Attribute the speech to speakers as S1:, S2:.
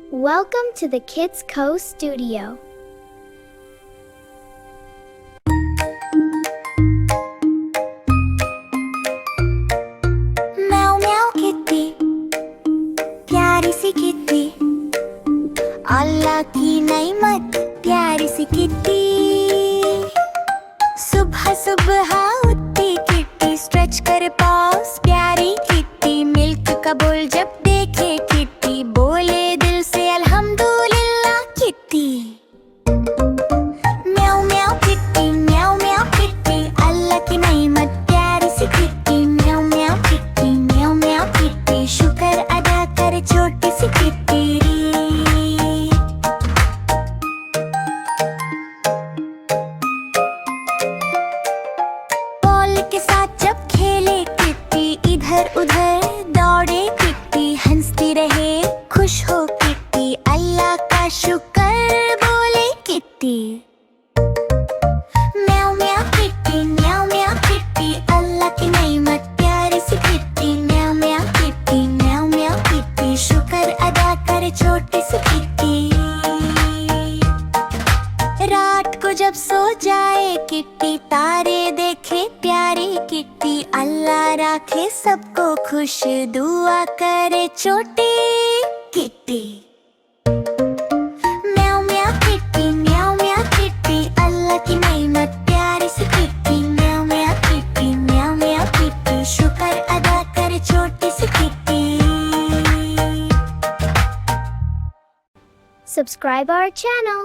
S1: Welcome to the Kids Co studio.
S2: Meow meow kitty, प्यारी सी kitty, अल्लाह की नेमत प्यारी सी किट्टी। सुबह सुबह उठती किट्टी, स्ट्रेच कर पास प्यारी किट्टी। मिल्क का बोल जब देखे किट्टी, बोले दिल से अल्हम्दुलिल्लाह किट्टी। म्याऊ म्याऊ किट्टी, अल्लाह की नेमत प्यारी सी किट्टी। म्याऊ म्याऊ किट्टी, शुक्र अदा कर छोटी सी किट्टी। बॉल के साथ जब खेले किट्टी, इधर उधर दौड़े किट्टी। हंसती रहे खुश हो किट्टी, अल्लाह का शुक्र बोले किट्टी। म्याऊ म्याऊ किट्टी, अल्लाह की नेमत प्यारी सी किट्टी। म्याऊ म्याऊ किट्टी, शुक्र अदा करे छोटी सी किट्टी। रात को जब सो जाए किट्टी, तारे देखे प्यारी किट्टी। अल्लाह रखे सबको खुश, दुआ करे छोटी किट्टी। म्याऊ म्याऊ किट्टी, अल्लाह की नेमत प्यारी सी किट्टी। म्याऊ म्याऊ किट्टी, शुक्र अदा करे छोटी सी किट्टी।
S1: Subscribe our channel.